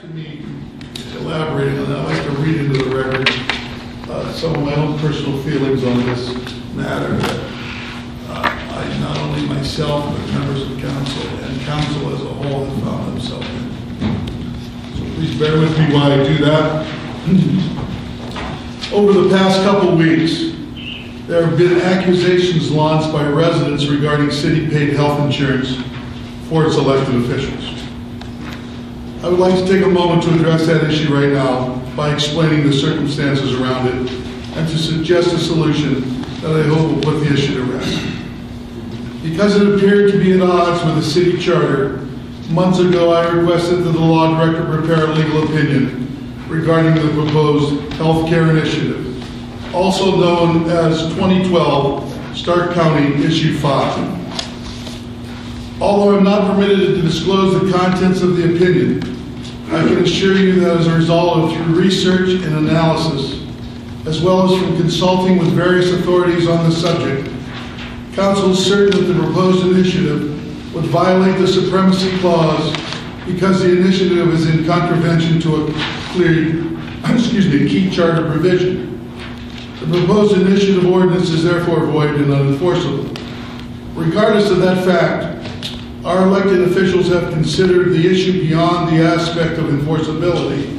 To me, elaborating on that, I'd like to read into the record some of my own personal feelings on this matter that I, not only myself, but members of council and council as a whole have found themselves in. So please bear with me while I do that. Over the past couple weeks, there have been accusations launched by residents regarding city-paid health insurance for its elected officials. I would like to take a moment to address that issue right now by explaining the circumstances around it and to suggest a solution that I hope will put the issue to rest. Because it appeared to be at odds with the city charter, months ago I requested that the law director prepare a legal opinion regarding the proposed healthcare initiative, also known as 2012 Stark County Issue 5. Although I'm not permitted to disclose the contents of the opinion, I can assure you that as a result of through research and analysis, as well as from consulting with various authorities on the subject, Council is certain that the proposed initiative would violate the Supremacy Clause because the initiative is in contravention to a key charter provision. The proposed initiative ordinance is therefore void and unenforceable. Regardless of that fact, our elected officials have considered the issue beyond the aspect of enforceability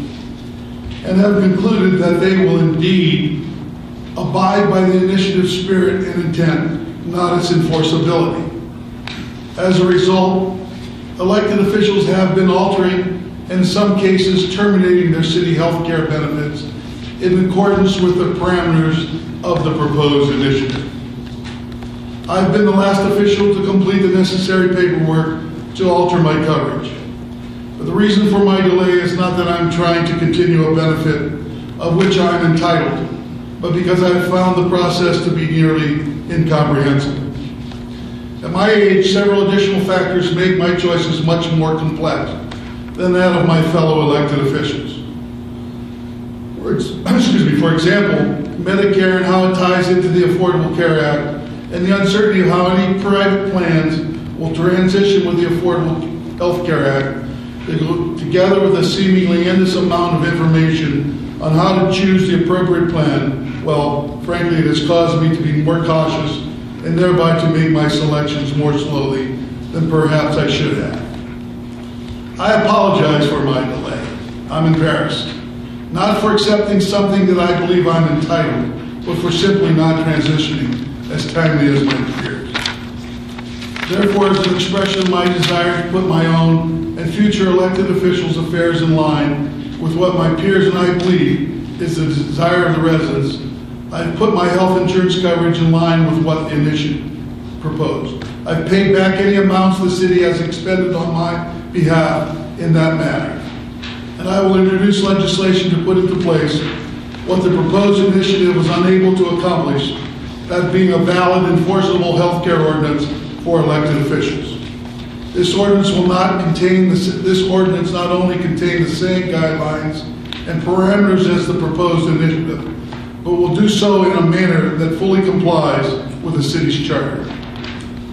and have concluded that they will indeed abide by the initiative's spirit and intent, not its enforceability. As a result, elected officials have been altering, and in some cases terminating their city health care benefits in accordance with the parameters of the proposed initiative. I've been the last official to complete the necessary paperwork to alter my coverage. But the reason for my delay is not that I'm trying to continue a benefit of which I'm entitled, but because I've found the process to be nearly incomprehensible. At my age, several additional factors make my choices much more complex than that of my fellow elected officials. For example, Medicare and how it ties into the Affordable Care Act, and the uncertainty of how any private plans will transition with the Affordable Health Care Act, together with a seemingly endless amount of information on how to choose the appropriate plan. Well, frankly, it has caused me to be more cautious and thereby to make my selections more slowly than perhaps I should have. I apologize for my delay. I'm embarrassed, not for accepting something that I believe I'm entitled, but for simply not transitioning as timely as my peers. Therefore, as an expression of my desire to put my own and future elected officials' affairs in line with what my peers and I believe is the desire of the residents, I've put my health insurance coverage in line with what the initiative proposed. I've paid back any amounts the city has expended on my behalf in that manner. And I will introduce legislation to put into place what the proposed initiative was unable to accomplish, that being a valid, enforceable health care ordinance for elected officials. This ordinance will not contain this ordinance not only contain the same guidelines and parameters as the proposed initiative, but will do so in a manner that fully complies with the city's charter.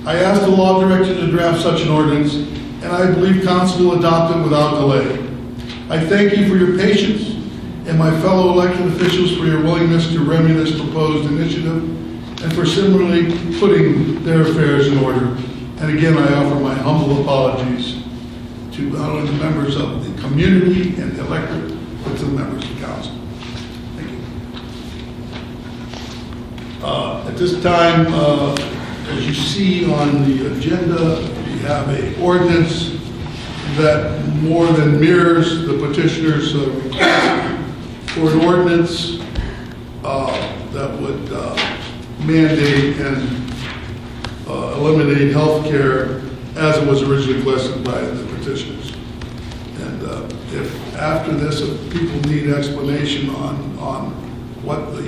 I asked the law director to draft such an ordinance, and I believe council will adopt it without delay. I thank you for your patience and my fellow elected officials for your willingness to remedy this proposed initiative and for similarly putting their affairs in order. And again, I offer my humble apologies to not only the members of the community and the electorate, but to the members of the council. Thank you. At this time, as you see on the agenda, we have an ordinance that more than mirrors the petitioner's request for an ordinance that would mandate and eliminate health care as it was originally requested by the petitioners. And if after this, if people need explanation on what the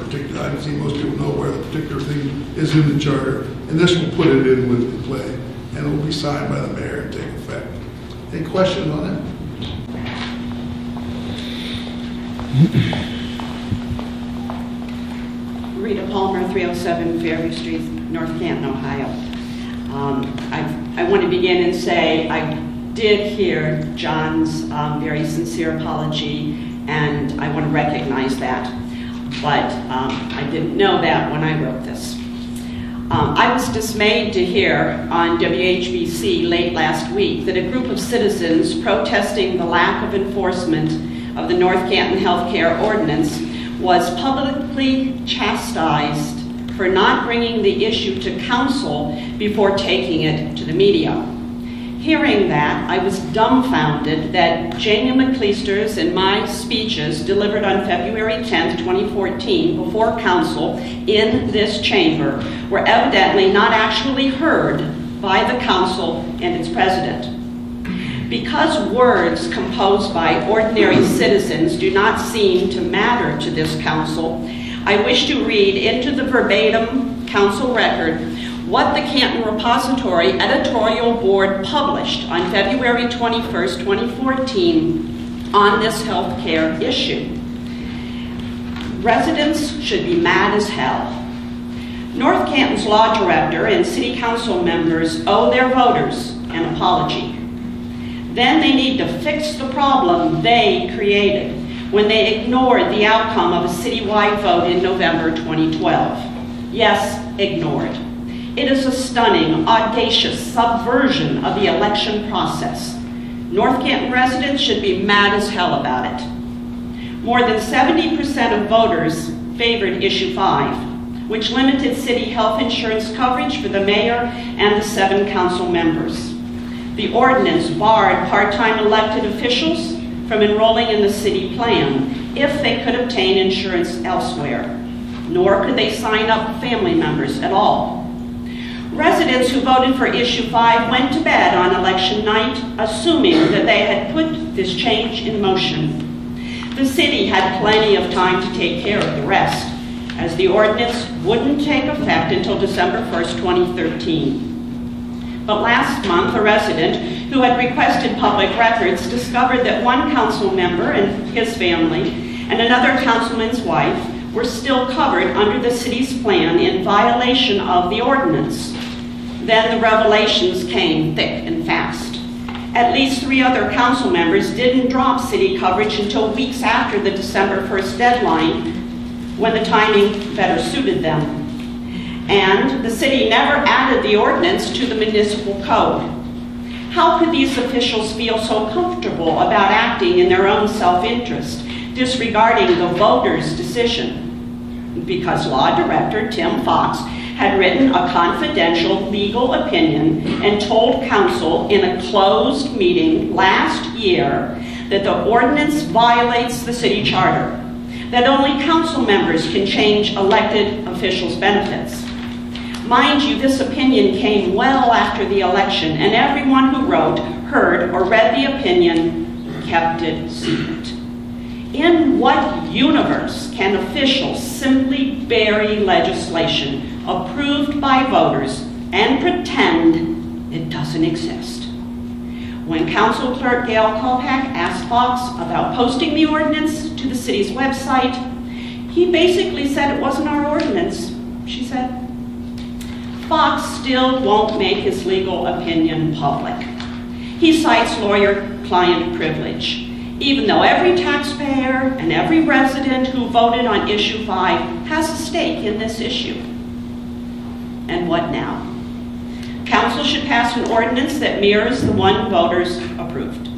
particular, I see most people know where the particular thing is in the charter, and this will put it in with the play, and it will be signed by the mayor and take effect. Any questions on it? Rita Palmer, 307 Fairview Street, North Canton, Ohio. I want to begin and say I did hear John's very sincere apology, and I want to recognize that. But I didn't know that when I wrote this. I was dismayed to hear on WHBC late last week that a group of citizens protesting the lack of enforcement of the North Canton Healthcare Ordinance was publicly chastised for not bringing the issue to council before taking it to the media. Hearing that, I was dumbfounded that Jamie McCleister's and my speeches delivered on February 10th, 2014 before council in this chamber were evidently not actually heard by the council and its president. Because words composed by ordinary citizens do not seem to matter to this council, I wish to read into the verbatim council record what the Canton Repository Editorial Board published on February 21st, 2014 on this healthcare issue. Residents should be mad as hell. North Canton's law director and city council members owe their voters an apology. Then they need to fix the problem they created when they ignored the outcome of a citywide vote in November 2012. Yes, ignored. It is a stunning, audacious subversion of the election process. North Canton residents should be mad as hell about it. More than 70% of voters favored Issue 5, which limited city health insurance coverage for the mayor and the 7 council members. The ordinance barred part-time elected officials from enrolling in the city plan if they could obtain insurance elsewhere, nor could they sign up family members at all. Residents who voted for Issue 5 went to bed on election night assuming that they had put this change in motion. The city had plenty of time to take care of the rest, as the ordinance wouldn't take effect until December 1st, 2013. But last month, a resident who had requested public records discovered that one council member and his family and another councilman's wife were still covered under the city's plan in violation of the ordinance. Then the revelations came thick and fast. At least 3 other council members didn't drop city coverage until weeks after the December 1st deadline, when the timing better suited them. And the city never added the ordinance to the municipal code. How could these officials feel so comfortable about acting in their own self-interest, disregarding the voters' decision? Because Law Director Tim Fox had written a confidential legal opinion and told council in a closed meeting last year that the ordinance violates the city charter, that only council members can change elected officials' benefits. Mind you, this opinion came well after the election, and everyone who wrote, heard, or read the opinion kept it secret. In what universe can officials simply bury legislation approved by voters and pretend it doesn't exist? When Council Clerk Gail Kolpak asked Fox about posting the ordinance to the city's website, he basically said it wasn't our ordinance, she said. Fox still won't make his legal opinion public. He cites lawyer-client privilege, even though every taxpayer and every resident who voted on Issue 5 has a stake in this issue. And what now? Council should pass an ordinance that mirrors the one voters approved.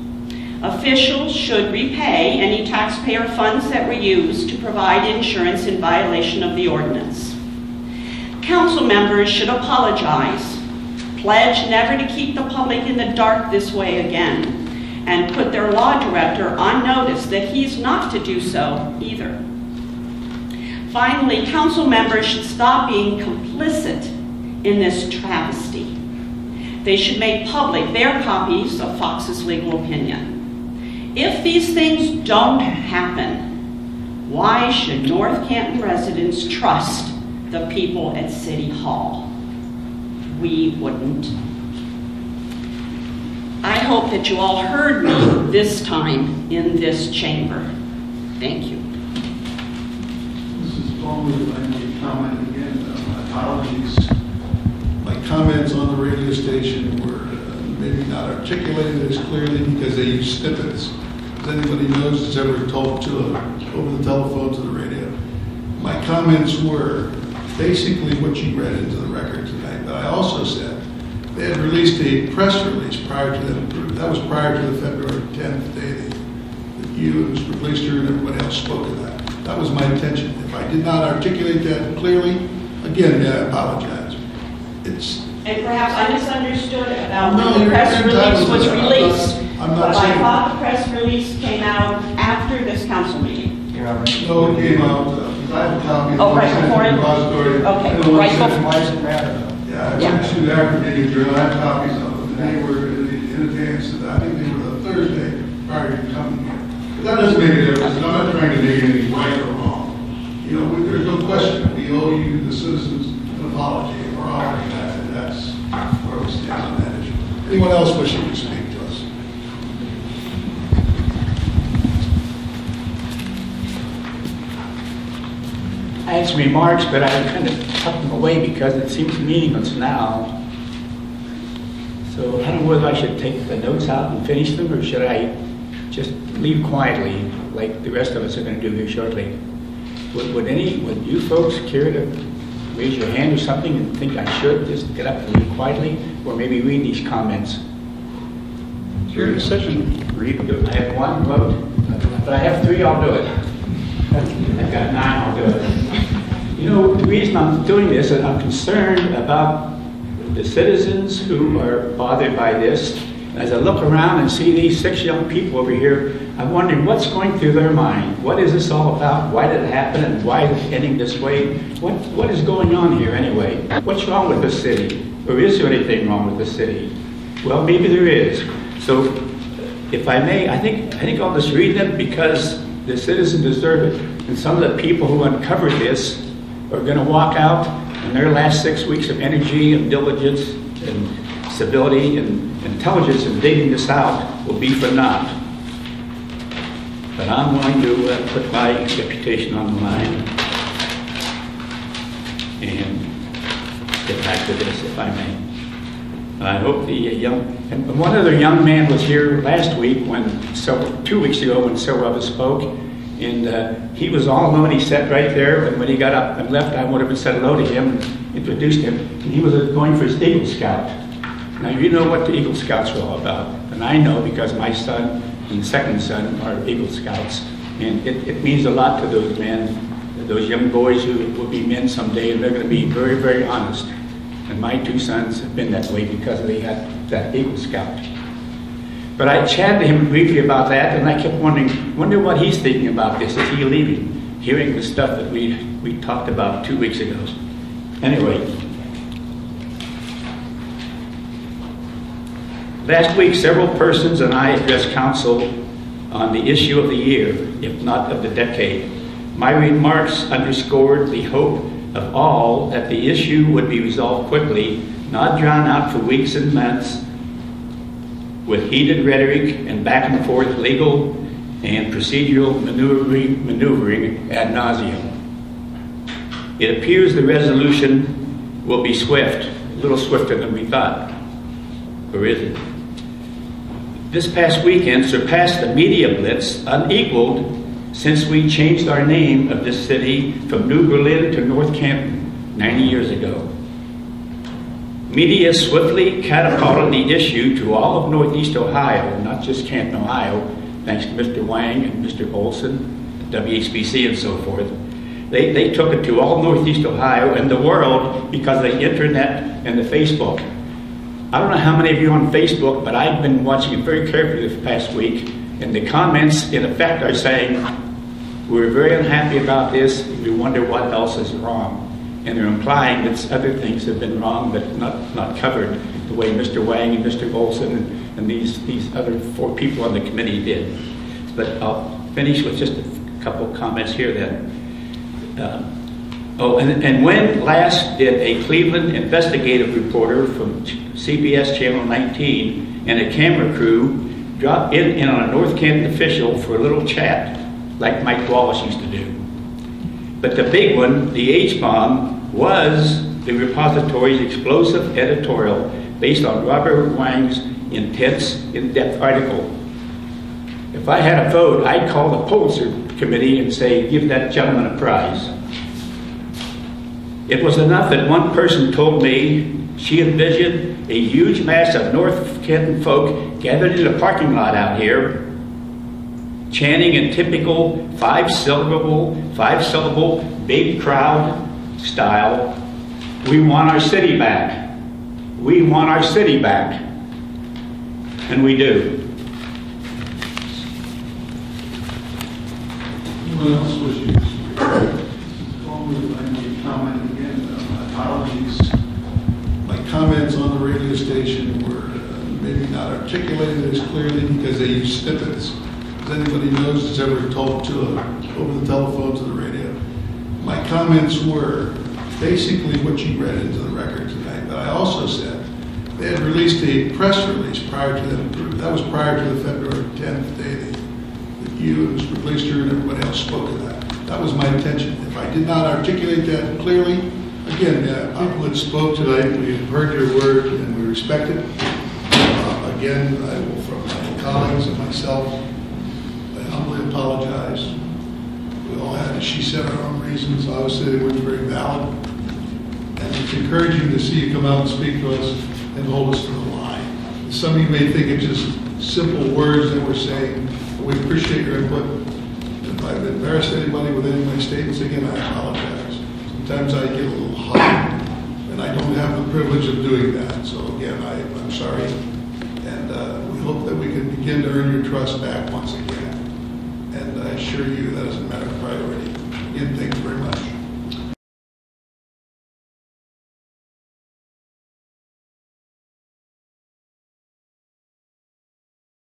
Officials should repay any taxpayer funds that were used to provide insurance in violation of the ordinance. Council members should apologize, pledge never to keep the public in the dark this way again, and put their law director on notice that he's not to do so either. Finally, council members should stop being complicit in this travesty. They should make public their copies of Fox's legal opinion. If these things don't happen, why should North Canton residents trust the people at City Hall? We wouldn't. I hope that you all heard me this time in this chamber. Thank you. Mrs. Bowman, if I may comment again, my apologies. My comments on the radio station were maybe not articulated as clearly because they use snippets. As anybody knows that's ever talked to over the telephone, to the radio. My comments were basically what you read into the record tonight, but I also said they had released a press release prior to that. That was prior to the February 10th day that you and Mr. Gleister and everybody else spoke of that. That was my intention. If I did not articulate that clearly, again, I apologize. And perhaps I misunderstood about when the press release was released. But I thought the press release came out after this council meeting. No, it came out, I have a copy. Oh, right before it? Okay, right before. Why does it matter though? Yeah, I went to the African Journal, I have copies of them, and they were in advance of that. I think they were the Thursday prior to coming here. But that doesn't make a difference, I'm not trying to make anything right or wrong. You know, there's no question, we owe you, the citizens, an apology, and we're honoring that, and that's where we stand on that issue. Anyone else wishing to speak to us? I had some remarks, but I kind of tucked them away because it seems meaningless now. So I don't know whether I should take the notes out and finish them, or should I just leave quietly, like the rest of us are going to do here shortly. Would you folks care to raise your hand or something and think I should just get up and leave quietly, or maybe read these comments? It's your decision. Read. I have one vote, but I have three. I'll do it. I've got 9, I'll do it. You know, the reason I'm doing this is I'm concerned about the citizens who are bothered by this. As I look around and see these 6 young people over here, I'm wondering what's going through their mind. What is this all about? Why did it happen? And why is it ending this way? What is going on here anyway? What's wrong with the city? Or is there anything wrong with the city? Well, maybe there is. So, if I may, I think I'll just read them because the citizens deserve it. And some of the people who uncovered this are going to walk out, and their last 6 weeks of energy and diligence and civility and intelligence in digging this out will be for naught. But I'm going to put my reputation on the line and get back to this, if I may. I hope and one other young man was here last week, 2 weeks ago, when several of us spoke, and he was all alone. He sat right there, and when he got up and left, I would have said hello to him and introduced him, and he was going for his Eagle Scout. Now, you know what the Eagle Scouts are all about, and I know because my son and second son are Eagle Scouts, and it means a lot to those men, those young boys who will be men someday, and they're going to be very, very honest. And my 2 sons have been that way because they had that Eagle Scout. But I chatted to him briefly about that, and I kept wonder what he's thinking about this. Is he leaving? Hearing the stuff that we talked about 2 weeks ago. Anyway, last week several persons and I addressed council on the issue of the year, if not of the decade. My remarks underscored the hope of all that the issue would be resolved quickly, not drawn out for weeks and months with heated rhetoric and back and forth legal and procedural maneuvering ad nauseum. It appears the resolution will be swift, a little swifter than we thought. Or is it? This past weekend surpassed the media blitz unequaled since we changed our name of this city from New Berlin to North Canton 90 years ago. Media swiftly catapulted the issue to all of Northeast Ohio, not just Canton, Ohio, thanks to Mr. Wang and Mr. Olson, WHBC and so forth. They took it to all Northeast Ohio and the world because of the internet and the Facebook. I don't know how many of you are on Facebook, but I've been watching it very carefully this past week, and the comments in effect are saying, we're very unhappy about this, we wonder what else is wrong. And they're implying that other things have been wrong, but not covered the way Mr. Wang and Mr. Olson and these other 4 people on the committee did. But I'll finish with just a couple of comments here then. And when last did a Cleveland investigative reporter from CBS Channel 19 and a camera crew drop in on a North Canton official for a little chat, like Mike Wallace used to do? But the big one, the H-bomb, was the repository's explosive editorial based on Robert Wang's intense, in-depth article. If I had a vote, I'd call the Pulitzer Committee and say, give that gentleman a prize. It was enough that one person told me she envisioned a huge mass of North Canton folk gathered in a parking lot out here, chanting in typical five-syllable big crowd style, "We want our city back. We want our city back." And we do. Anyone else wishes? Comment again. My apologies. My comments on the radio station were maybe not articulated as clearly because they use snippets. As anybody knows that's ever talked to over the telephone to the radio, my comments were basically what you read into the record tonight. But I also said they had released a press release prior to that was prior to the February 10th day that you and Mr. Gleister and everybody else spoke of that. That was my intention. If I did not articulate that clearly, again, people that spoke tonight, we have heard your word and we respect it. Again, I will, from my colleagues and myself, I humbly apologize. We all had, as she said, our own reasons. Obviously, they weren't very valid. And it's encouraging to see you come out and speak to us and hold us to the line. Some of you may think it's just simple words that we're saying, but we appreciate your input. If I've embarrassed anybody with any of my statements, again, I apologize. Sometimes I get a little hot, and I don't have the privilege of doing that. So again, I'm sorry. And we hope that we can begin to earn your trust back once again. And I assure you that is a matter of priority. Again, thanks very much.